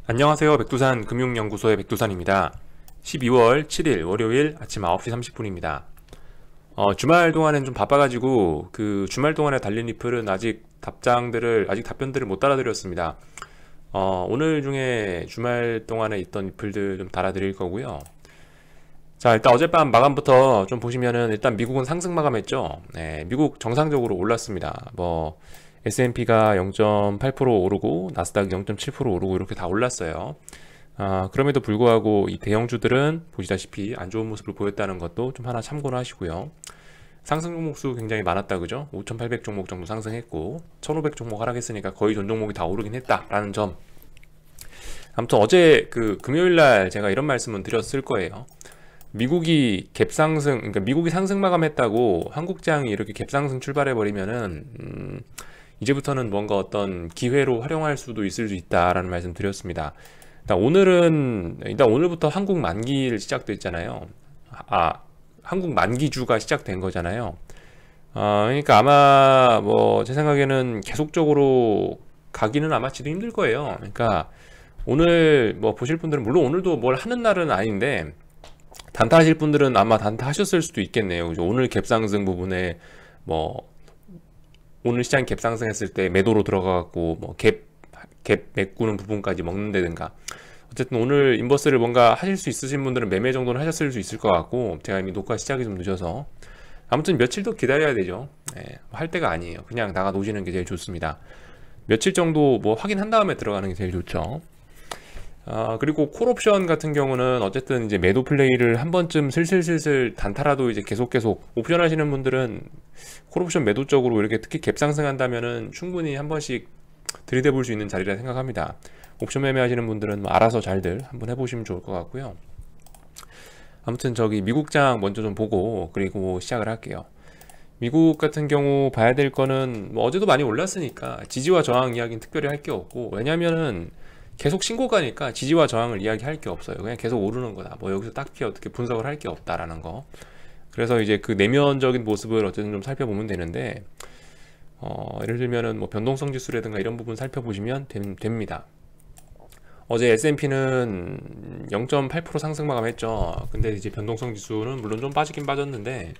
안녕하세요. 백두산 금융연구소의 백두산입니다. 12월 7일 월요일 아침 9시 30분입니다. 주말 동안엔 좀 바빠가지고 그 주말 동안에 달린 리플은 아직 답변들을 못 달아드렸습니다. 오늘 중에 주말 동안에 있던 리플들 좀 달아드릴 거고요. 자, 일단 어젯밤 마감부터 좀 보시면은 일단 미국은 상승 마감했죠. 네, 미국 정상적으로 올랐습니다. S&P가 0.8% 오르고 나스닥 0.7% 오르고 이렇게 다 올랐어요. 그럼에도 불구하고 이 대형주들은 보시다시피 안 좋은 모습을 보였다는 것도 좀 하나 참고를 하시고요. 상승 종목 수 굉장히 많았다, 그죠? 5,800 종목 정도 상승했고 1,500 종목 하락했으니까 거의 전 종목이 다 오르긴 했다라는 점. 아무튼 어제 그 금요일 날 제가 이런 말씀은 드렸을 거예요. 미국이 갭상승, 그러니까 미국이 상승 마감했다고 한국장이 이렇게 갭상승 출발해 버리면은 이제부터는 뭔가 어떤 기회로 활용할 수도 있을 수 있다라는 말씀 드렸습니다. 일단 오늘부터 한국 만기일 시작됐잖아요. 한국 만기주가 시작된 거잖아요. 그러니까 아마 제 생각에는 계속적으로 가기는 아마 지도 힘들 거예요. 그러니까 오늘 보실 분들은 물론 오늘도 뭘 하는 날은 아닌데 단타 하실 분들은 아마 단타 하셨을 수도 있겠네요. 그죠? 오늘 갭상승 부분에 뭐 오늘 시장 갭 상승했을 때 매도로 들어가갖고 갭 메꾸는 부분까지 먹는다든가, 어쨌든 오늘 인버스를 뭔가 하실 수 있으신 분들은 매매 정도는 하셨을 수 있을 것 같고, 제가 이미 녹화 시작이 좀 늦어서 아무튼 며칠 더 기다려야 되죠. 할 때가 아니에요. 그냥 나가 놓으시는 게 제일 좋습니다. 며칠 정도 확인한 다음에 들어가는 게 제일 좋죠. 그리고 콜옵션 같은 경우는 어쨌든 이제 매도 플레이를 한 번쯤 슬슬 단타라도 이제 계속 옵션 하시는 분들은 콜옵션 매도 쪽으로 이렇게 특히 갭 상승한다면은 충분히 한 번씩 들이대볼 수 있는 자리라 생각합니다. 옵션 매매 하시는 분들은 알아서 잘들 한번 해보시면 좋을 것 같고요. 아무튼 저기 미국장 먼저 좀 보고 그리고 시작을 할게요. 미국 같은 경우 봐야 될 거는 어제도 많이 올랐으니까 지지와 저항 이야기는 특별히 할 게 없고, 왜냐면은 계속 신고가니까 지지와 저항을 이야기할 게 없어요. 그냥 계속 오르는 거다. 여기서 딱히 어떻게 분석을 할 게 없다라는 거. 그래서 이제 그 내면적인 모습을 어쨌든 좀 살펴보면 되는데, 예를 들면은 변동성 지수라든가 이런 부분 살펴보시면 됩니다. 어제 S&P는 0.8% 상승 마감했죠. 근데 이제 변동성 지수는 물론 좀 빠지긴 빠졌는데,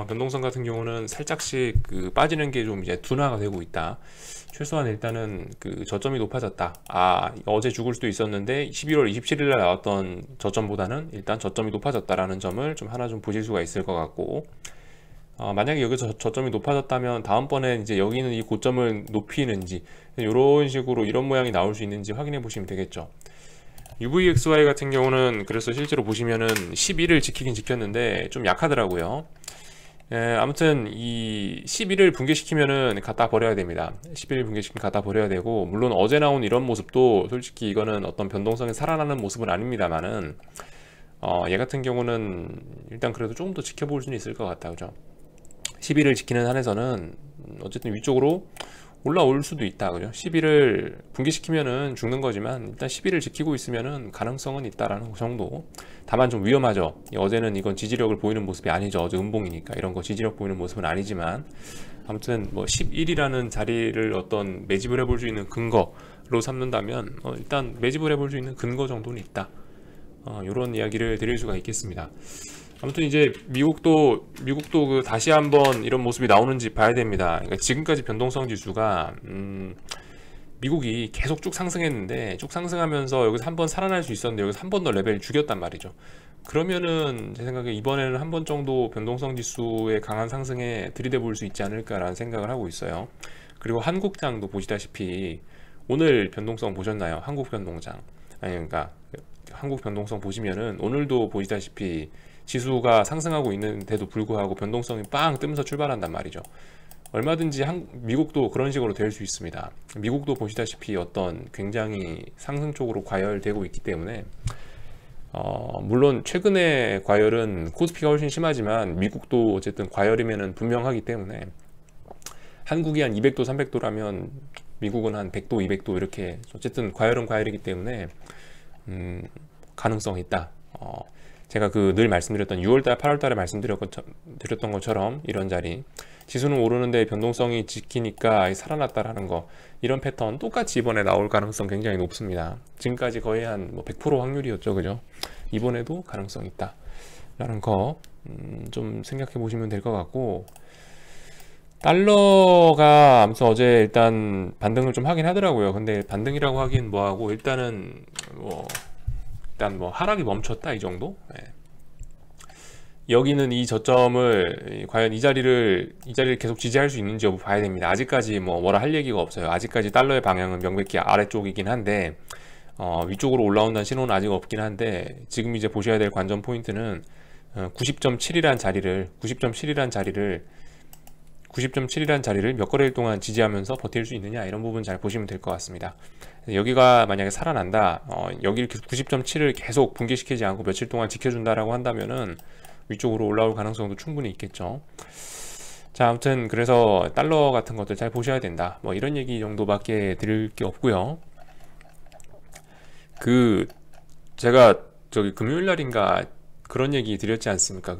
변동성 같은 경우는 살짝씩 그 빠지는 게 좀 이제 둔화가 되고 있다. 최소한 일단은 그 저점이 높아졌다. 어제 죽을 수도 있었는데 11월 27일 날 나왔던 저점보다는 일단 저점이 높아졌다라는 점을 좀 하나 좀 보실 수가 있을 것 같고, 만약에 여기서 저점이 높아졌다면 다음번에 이제 여기 있는 이 고점을 높이는지 이런 식으로 이런 모양이 나올 수 있는지 확인해 보시면 되겠죠. UVXY 같은 경우는 그래서 실제로 보시면은 11을 지키긴 지켰는데 좀 약하더라고요. 아무튼 이 11을 붕괴시키면은 갖다 버려야 됩니다. 11을 붕괴시키면 갖다 버려야 되고, 물론 어제 나온 이런 모습도 솔직히 이거는 어떤 변동성이 살아나는 모습은 아닙니다만은 얘 같은 경우는 일단 그래도 조금 더 지켜볼 수는 있을 것 같다, 그죠? 11을 지키는 한에서는 어쨌든 위쪽으로 올라올 수도 있다, 그죠? 11을 붕괴시키면은 죽는 거지만 일단 11을 지키고 있으면은 가능성은 있다라는 정도. 다만 좀 위험하죠. 어제는 이건 지지력을 보이는 모습이 아니죠. 어제 음봉이니까 이런 거 지지력 보이는 모습은 아니지만, 아무튼 11이라는 자리를 어떤 매집을 해볼 수 있는 근거로 삼는다면 일단 매집을 해볼 수 있는 근거 정도는 있다. 이런 이야기를 드릴 수가 있겠습니다. 아무튼 이제 미국도 그 다시 한번 이런 모습이 나오는지 봐야 됩니다. 그러니까 지금까지 변동성 지수가 미국이 계속 쭉 상승했는데, 쭉 상승하면서 여기서 한번 살아날 수 있었는데 여기서 한 번 더 레벨을 죽였단 말이죠. 그러면은 제 생각에 이번에는 한 번 정도 변동성 지수의 강한 상승에 들이대볼 수 있지 않을까라는 생각을 하고 있어요. 그리고 한국장도 보시다시피 오늘 변동성 보셨나요? 한국 변동장. 그러니까 한국 변동성 보시면은 오늘도 보시다시피 지수가 상승하고 있는데도 불구하고 변동성이 빵 뜨면서 출발한단 말이죠. 얼마든지 미국도 그런 식으로 될 수 있습니다. 미국도 보시다시피 어떤 굉장히 상승 쪽으로 과열되고 있기 때문에, 물론 최근에 과열은 코스피가 훨씬 심하지만 미국도 어쨌든 과열이면은 분명하기 때문에, 한국이 한 200도 300도라면 미국은 한 100도 200도 이렇게 어쨌든 과열은 과열이기 때문에 가능성이 있다. 제가 늘 말씀드렸던 6월달 8월달에 말씀드렸던 것처럼 이런 자리, 지수는 오르는데 변동성이 지키니까 살아났다라는 거, 이런 패턴 똑같이 이번에 나올 가능성 굉장히 높습니다. 지금까지 거의 한 뭐 100% 확률이었죠, 그죠? 이번에도 가능성 있다 라는 거 좀 생각해 보시면 될 것 같고, 달러가 아무튼 어제 일단 반등을 좀 하긴 하더라고요. 근데 반등이라고 하긴 뭐하고, 일단은 일단 뭐 하락이 멈췄다 이 정도. 여기는 이 저점을 과연 이 자리를 계속 지지할 수 있는지 여부 봐야 됩니다. 아직까지 뭐라 할 얘기가 없어요. 아직까지 달러의 방향은 명백히 아래쪽이긴 한데 위쪽으로 올라온다는 신호는 아직 없긴 한데, 지금 이제 보셔야 될 관전 포인트는 90.7이란 자리를 몇 거래일 동안 지지하면서 버틸 수 있느냐, 이런 부분 잘 보시면 될 것 같습니다. 여기가 만약에 살아난다, 여기를 90.7을 계속 붕괴시키지 않고 며칠 동안 지켜준다라고 한다면은 위쪽으로 올라올 가능성도 충분히 있겠죠. 자, 아무튼 그래서 달러 같은 것들 잘 보셔야 된다, 뭐 이런 얘기 정도밖에 드릴 게 없고요. 제가 저기 금요일 날인가 그런 얘기 드렸지 않습니까?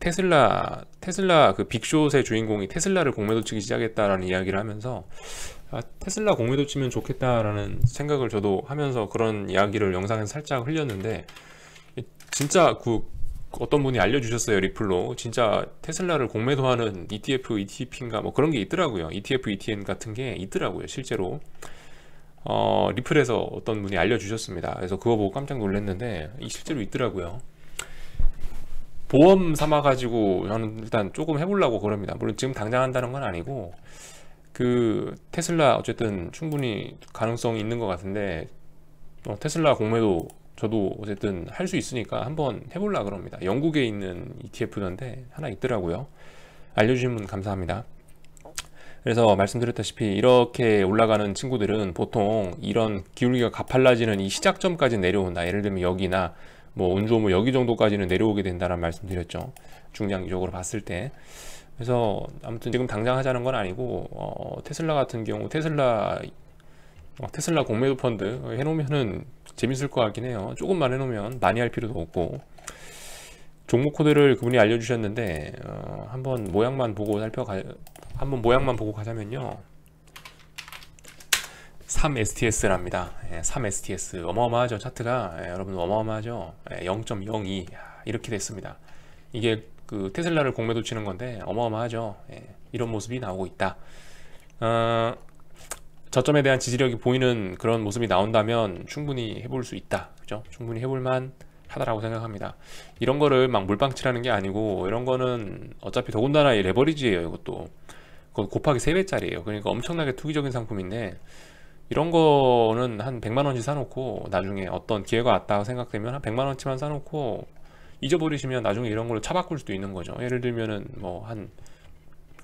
테슬라 그 빅숏의 주인공이 테슬라를 공매도 치기 시작했다라는 이야기를 하면서, 테슬라 공매도 치면 좋겠다라는 생각을 저도 하면서 그런 이야기를 영상에서 살짝 흘렸는데, 진짜 어떤 분이 알려주셨어요, 리플로. 진짜 테슬라를 공매도하는 ETF, ETP인가 뭐 그런 게 있더라고요. ETF, ETN 같은 게 있더라고요, 실제로. 리플에서 어떤 분이 알려주셨습니다. 그래서 그거 보고 깜짝 놀랐는데 실제로 있더라고요. 보험 삼아가지고 저는 일단 조금 해보려고 그럽니다. 물론 지금 당장 한다는 건 아니고, 테슬라 어쨌든 충분히 가능성이 있는 것 같은데, 테슬라 공매도 저도 어쨌든 할 수 있으니까 한번 해보려고 그럽니다. 영국에 있는 ETF던데 하나 있더라고요. 알려주신 분 감사합니다. 그래서 말씀드렸다시피 이렇게 올라가는 친구들은 보통 이런 기울기가 가팔라지는 이 시작점까지 내려온다. 예를 들면 여기나 뭐 운 좋으면 여기 정도까지는 내려오게 된다는 말씀 드렸죠, 중장기적으로 봤을 때. 그래서 아무튼 지금 당장 하자는 건 아니고, 테슬라 같은 경우 테슬라 공매도 펀드 해놓으면은 재밌을 것 같긴 해요. 조금만 해놓으면 많이 할 필요도 없고. 종목 코드를 그분이 알려주셨는데 한번 모양만 보고 가자면요, 3STS랍니다. 3STS 어마어마하죠, 차트가. 여러분 어마어마하죠. 0.02 이렇게 됐습니다. 이게 테슬라를 공매도 치는 건데 어마어마하죠. 이런 모습이 나오고 있다. 저점에 대한 지지력이 보이는 그런 모습이 나온다면 충분히 해볼 수 있다, 그죠? 충분히 해볼만 하다라고 생각합니다. 이런 거를 막 물방치라는 게 아니고, 이런 거는 어차피 더군다나 레버리지예요. 이것도 곱하기 3배짜리예요. 그러니까 엄청나게 투기적인 상품인데, 이런 거는 한 100만원치 사놓고 나중에 어떤 기회가 왔다고 생각되면 한 100만원치만 사놓고 잊어버리시면 나중에 이런 걸로 차바꿀 수도 있는 거죠. 예를 들면은 한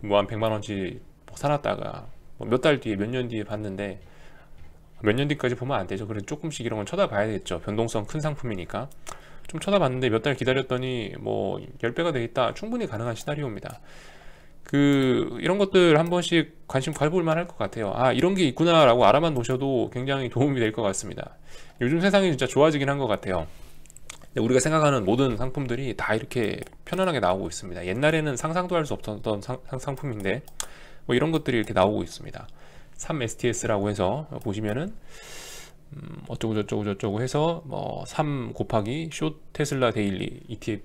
100만원치 사놨다가 몇 달 뒤에, 몇 년 뒤에 봤는데, 몇 년 뒤까지 보면 안 되죠. 그래서 조금씩 이런 건 쳐다봐야겠죠. 변동성 큰 상품이니까 좀 쳐다봤는데 몇 달 기다렸더니 10배가 되겠다, 충분히 가능한 시나리오입니다. 이런 것들 한 번씩 관심 가볼 만할 것 같아요. 이런 게 있구나 라고 알아만 놓으셔도 굉장히 도움이 될 것 같습니다. 요즘 세상이 진짜 좋아지긴 한 것 같아요. 우리가 생각하는 모든 상품들이 다 이렇게 편안하게 나오고 있습니다. 옛날에는 상상도 할 수 없었던 상품인데 이런 것들이 이렇게 나오고 있습니다. 3STS라고 해서 보시면은 어쩌고 해서 3 곱하기 숏 테슬라 데일리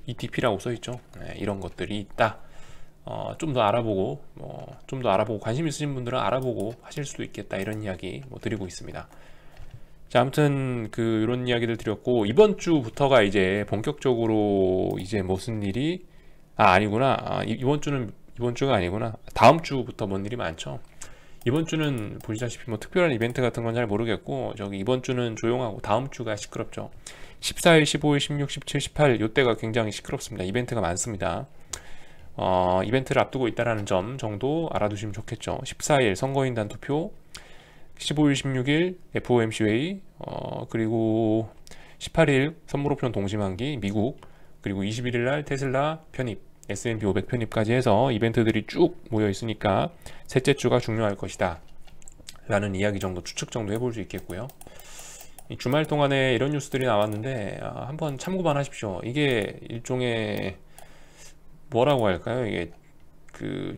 ETP라고 써있죠. 이런 것들이 있다. 좀 더 알아보고 관심 있으신 분들은 알아보고 하실 수도 있겠다, 이런 이야기 드리고 있습니다. 자, 아무튼 이런 이야기들 드렸고, 이번 주부터가 이제 본격적으로 이제 무슨 일이 아니구나. 이번 주가 아니구나. 다음 주부터 뭔 일이 많죠. 이번 주는 보시다시피 특별한 이벤트 같은 건 잘 모르겠고, 이번 주는 조용하고 다음 주가 시끄럽죠. 14일, 15일, 16, 17, 18 요때가 굉장히 시끄럽습니다. 이벤트가 많습니다. 이벤트를 앞두고 있다는 점 정도 알아두시면 좋겠죠. 14일 선거인단 투표, 15일, 16일 FOMC 회의, 그리고 18일 선물옵션 동시만기 미국, 그리고 21일 날 테슬라 편입, S&P 500 편입까지 해서 이벤트들이 쭉 모여 있으니까 셋째 주가 중요할 것이다 라는 이야기 정도, 추측 정도 해볼 수 있겠고요. 이 주말 동안에 이런 뉴스들이 나왔는데 한번 참고만 하십시오. 이게 일종의 뭐라고 할까요? 이게 그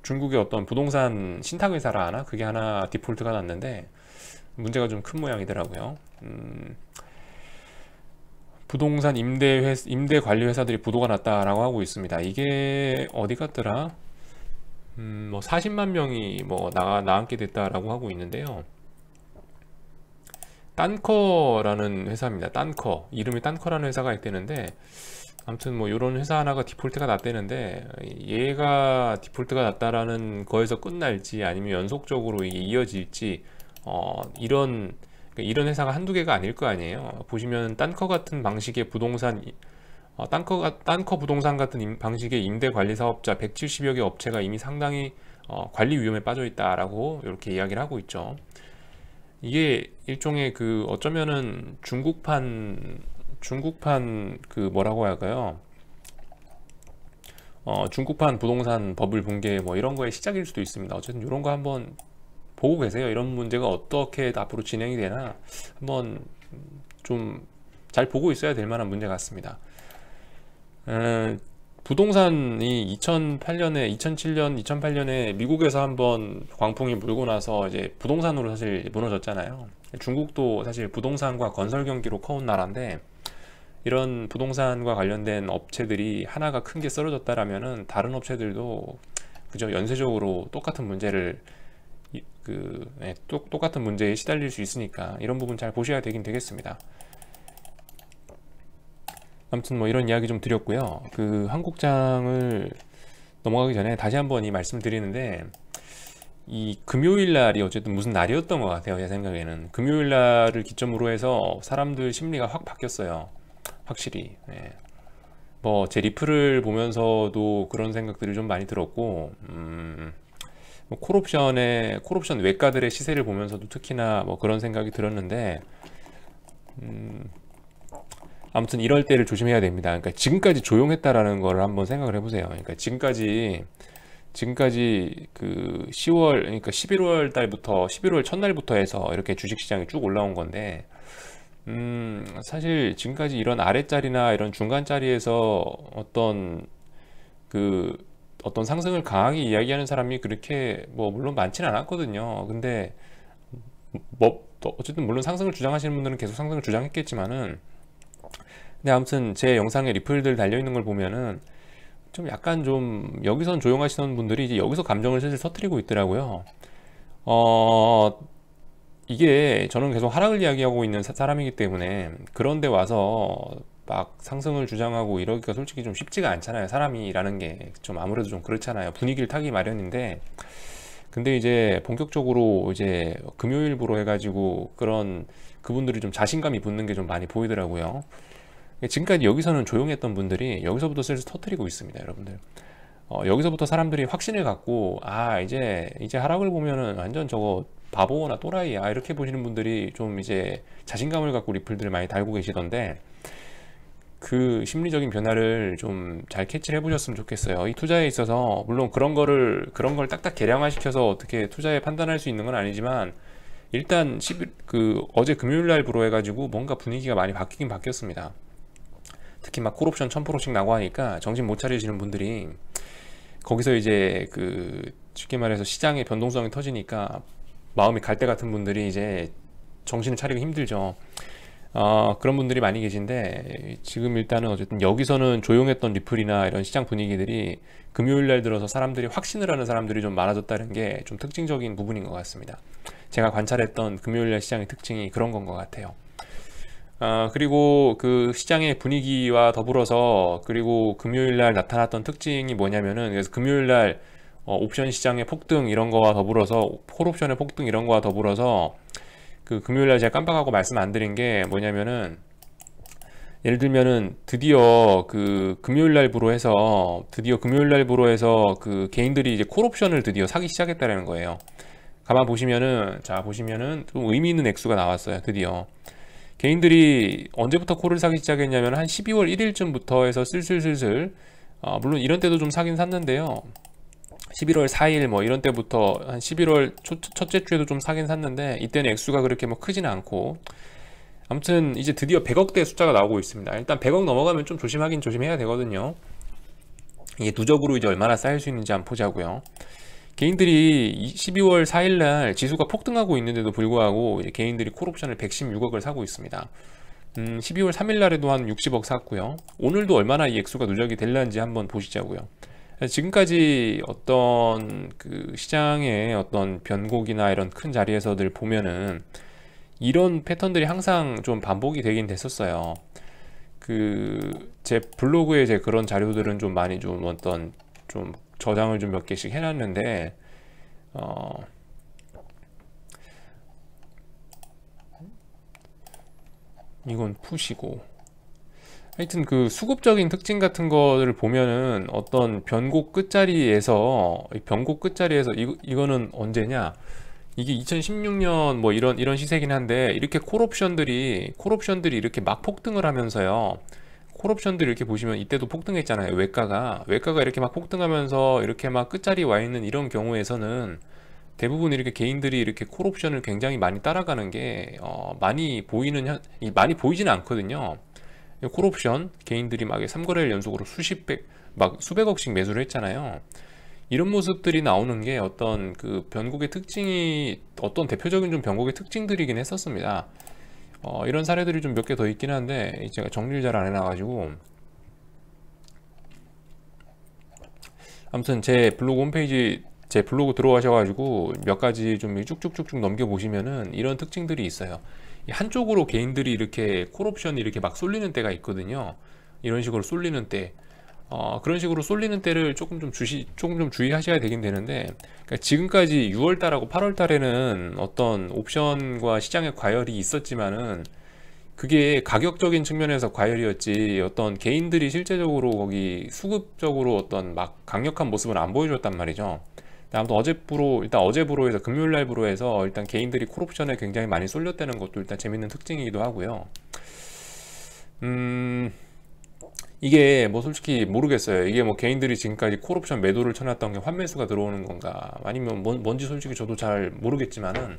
중국의 어떤 부동산 신탁회사라 하나? 그게 하나 디폴트가 났는데 문제가 좀 큰 모양이더라고요. 부동산 임대 관리 회사들이 부도가 났다라고 하고 있습니다. 이게 어디 갔더라? 뭐 40만 명이 뭐 나앉게 됐다라고 하고 있는데요. 딴커라는 회사입니다. 딴커. 이름이 딴커라는 회사가 있대는데, 아무튼 뭐 이런 회사 하나가 디폴트가 났대는데, 얘가 디폴트가 났다라는 거에서 끝날지 아니면 연속적으로 이게 이어질지, 이런 회사가 한두 개가 아닐 거 아니에요. 보시면 딴커 같은 방식의 부동산, 딴커 부동산 같은 방식의 임대 관리 사업자 170여 개 업체가 이미 상당히 관리 위험에 빠져 있다라고 이렇게 이야기를 하고 있죠. 이게 일종의 그 어쩌면은 중국판 그 뭐라고 할까요? 중국판 부동산 버블 붕괴 뭐 이런 거의 시작일 수도 있습니다. 어쨌든 이런 거 한번 보고 계세요. 이런 문제가 어떻게 앞으로 진행이 되나 한번 좀 잘 보고 있어야 될 만한 문제 같습니다. 부동산이 2008년에 2007년 2008년에 미국에서 한번 광풍이 불고 나서 이제 부동산으로 사실 무너졌잖아요. 중국도 사실 부동산과 건설 경기로 커온 나라인데, 이런 부동산과 관련된 업체들이 하나가 큰 게 쓰러졌다라면은 다른 업체들도 그저 연쇄적으로 똑같은 문제를 똑같은 문제에 시달릴 수 있으니까 이런 부분 잘 보셔야 되긴 되겠습니다. 아무튼 뭐 이런 이야기 좀 드렸고요. 그 한국장을 넘어가기 전에 다시 한번 이 말씀 드리는데, 이 금요일 날이 어쨌든 무슨 날이었던 것 같아요. 제 생각에는 금요일 날을 기점으로 해서 사람들 심리가 확 바뀌었어요. 확실히. 뭐 제 리플을 보면서도 그런 생각들이 좀 많이 들었고, 뭐 콜옵션 외가들의 시세를 보면서도 특히나 뭐 그런 생각이 들었는데, 아무튼 이럴 때를 조심해야 됩니다. 그러니까 지금까지 조용했다라는 걸 한번 생각을 해보세요. 그러니까 지금까지 그 10월, 그러니까 11월 달부터 11월 첫날부터 해서 이렇게 주식시장이 쭉 올라온 건데, 사실 지금까지 이런 아랫자리나 이런 중간자리에서 어떤 상승을 강하게 이야기하는 사람이 그렇게 뭐 물론 많지는 않았거든요. 근데 뭐 어쨌든 물론 상승을 주장하시는 분들은 계속 상승을 주장했겠지만은, 근데 아무튼 제 영상에 리플들 달려있는 걸 보면은 좀 약간 좀 여기선 조용하시던 분들이 이제 여기서 감정을 슬슬 터뜨리고 있더라고요. 이게 저는 계속 하락을 이야기하고 있는 사람이기 때문에 그런데 와서 막 상승을 주장하고 이러기가 솔직히 좀 쉽지가 않잖아요. 사람이라는 게 좀 아무래도 좀 그렇잖아요. 분위기를 타기 마련인데, 근데 이제 본격적으로 이제 금요일부로 해가지고 그분들이 좀 자신감이 붙는 게 좀 많이 보이더라고요. 지금까지 여기서는 조용했던 분들이 여기서부터 슬슬 터뜨리고 있습니다, 여러분들. 여기서부터 사람들이 확신을 갖고, 이제 하락을 보면은 완전 저거 바보나 또라이야, 이렇게 보시는 분들이 좀 이제 자신감을 갖고 리플들을 많이 달고 계시던데, 그 심리적인 변화를 좀 잘 캐치를 해보셨으면 좋겠어요. 이 투자에 있어서 물론 그런 걸 딱딱 계량화시켜서 어떻게 투자에 판단할 수 있는 건 아니지만, 일단 어제 금요일 날부로 해가지고 뭔가 분위기가 많이 바뀌긴 바뀌었습니다. 특히 막 콜옵션 1000%씩 나고 하니까 정신 못 차리시는 분들이 거기서 이제 쉽게 말해서 시장의 변동성이 터지니까 마음이 갈 때 같은 분들이 이제 정신을 차리기 힘들죠. 그런 분들이 많이 계신데, 지금 일단은 어쨌든 여기서는 조용했던 리플이나 이런 시장 분위기들이 금요일 날 들어서 사람들이 확신을 하는 사람들이 좀 많아졌다는 게 좀 특징적인 부분인 것 같습니다. 제가 관찰했던 금요일 날 시장의 특징이 그런 건 것 같아요. 그리고 그 시장의 분위기와 더불어서, 그리고 금요일날 나타났던 특징이 뭐냐면은, 그래서 금요일날 옵션 시장의 폭등 이런 거와 더불어서, 콜옵션의 폭등 이런 거와 더불어서, 그 금요일날 제가 깜빡하고 말씀 안 드린 게 뭐냐면은, 예를 들면은 드디어 금요일날부로 해서 그 개인들이 이제 콜옵션을 드디어 사기 시작했다는 거예요. 가만 보시면은, 좀 의미 있는 액수가 나왔어요. 드디어 개인들이 언제부터 콜을 사기 시작했냐면 한 12월 1일쯤부터 해서 슬슬 물론 이런 때도 좀 사긴 샀는데요. 11월 4일 뭐 이런 때부터 한 11월 첫째 주에도 좀 사긴 샀는데, 이때는 액수가 그렇게 뭐 크지는 않고, 아무튼 이제 드디어 100억대 숫자가 나오고 있습니다. 일단 100억 넘어가면 좀 조심해야 되거든요. 이게 누적으로 이제 얼마나 쌓일 수 있는지 한번 보자고요. 개인들이 12월 4일날 지수가 폭등하고 있는데도 불구하고 이제 개인들이 콜옵션을 116억을 사고 있습니다. 12월 3일날에도 한 60억 샀고요. 오늘도 얼마나 이 액수가 누적이 될는지 한번 보시자고요. 지금까지 어떤 그 시장의 어떤 변곡이나 이런 큰 자리에서들 보면은 이런 패턴들이 항상 좀 반복이 되긴 됐었어요. 그 제 블로그에 제 그런 자료들은 좀 많이 좀 어떤 좀 저장을 좀 몇 개씩 해놨는데 이건 푸시고 하여튼 그 수급적인 특징 같은 거를 보면은 어떤 변곡 끝자리에서 변곡 끝자리에서 이거는 언제냐, 이게 2016년 뭐 이런 시세긴 한데 이렇게 콜옵션들이 이렇게 막 폭등을 하면서요. 콜옵션들 이렇게 보시면 이때도 폭등했잖아요. 외가가 이렇게 막 폭등하면서 이렇게 막 끝자리 와 있는 이런 경우에서는 대부분 이렇게 개인들이 이렇게 콜옵션을 굉장히 많이 따라가는 게 많이 보이지는 않거든요. 콜옵션 개인들이 막 3거래일 연속으로 수백억씩 매수를 했잖아요. 이런 모습들이 나오는 게 어떤 그 변곡의 특징이 어떤 대표적인 좀 변곡의 특징들이긴 했었습니다. 이런 사례들이 좀 몇 개 더 있긴 한데 제가 정리를 잘 안 해놔가지고, 아무튼 제 블로그 홈페이지 제 블로그 들어가셔가지고 몇 가지 좀 쭉쭉쭉쭉 넘겨보시면은 이런 특징들이 있어요. 한쪽으로 개인들이 이렇게 콜옵션이 이렇게 막 쏠리는 때가 있거든요. 이런 식으로 쏠리는 때, 그런 식으로 쏠리는 때를 조금 좀 주의하셔야 되긴 되는데, 그러니까 지금까지 6월달하고 8월달에는 어떤 옵션과 시장의 과열이 있었지만은 그게 가격적인 측면에서 과열이었지 어떤 개인들이 실제적으로 거기 수급적으로 어떤 막 강력한 모습을 안 보여줬단 말이죠. 아무튼 어제부로 해서 금요일날부로 해서 일단 개인들이 콜옵션에 굉장히 많이 쏠렸다는 것도 일단 재밌는 특징이기도 하고요. 이게 뭐 솔직히 모르겠어요. 이게 뭐 개인들이 지금까지 콜옵션 매도를 쳐놨던 게 환매수가 들어오는 건가 아니면 뭔지 솔직히 저도 잘 모르겠지만은,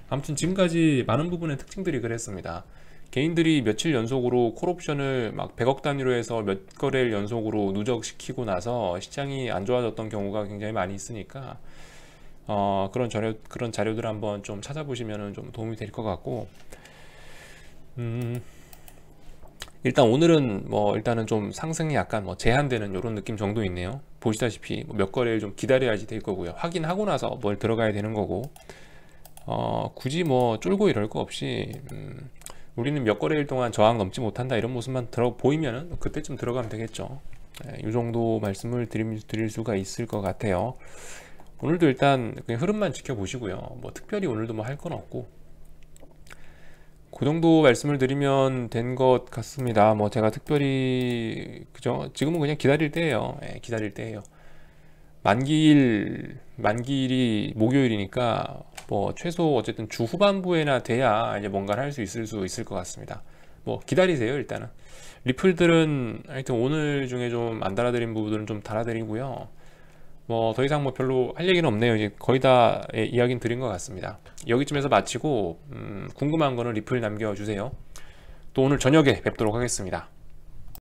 아무튼 지금까지 많은 부분의 특징들이 그랬습니다. 개인들이 며칠 연속으로 콜옵션을 막 100억 단위로 해서 몇 거래일 연속으로 누적시키고 나서 시장이 안 좋아졌던 경우가 굉장히 많이 있으니까 그런 자료들 한번 좀 찾아보시면 좀 도움이 될 것 같고, 일단 오늘은 일단은 좀 상승이 약간 제한되는 이런 느낌 정도 있네요. 보시다시피 몇 거래일 좀 기다려야지 될 거고요. 확인하고 나서 뭘 들어가야 되는 거고, 굳이 쫄고 이럴 거 없이 우리는 몇 거래일 동안 저항 넘지 못한다 이런 모습만 보이면은 그때쯤 들어가면 되겠죠. 이 정도 말씀을 드릴 수가 있을 것 같아요. 오늘도 일단 그냥 흐름만 지켜보시고요. 특별히 오늘도 할 건 없고, 그 정도 말씀을 드리면 된 것 같습니다. 제가 특별히 그죠? 지금은 그냥 기다릴 때예요. 기다릴 때예요. 만기일이 목요일이니까 최소 어쨌든 주 후반부에나 돼야 이제 뭔가를 할 수 있을 것 같습니다. 기다리세요. 일단은 리플들은 하여튼 오늘 중에 좀 안 달아드린 부분들은 좀 달아드리고요. 더 이상 별로 할 얘기는 없네요. 이제 거의 다 이야기는 드린 것 같습니다. 여기쯤에서 마치고 궁금한 거는 리플 남겨주세요. 또 오늘 저녁에 뵙도록 하겠습니다.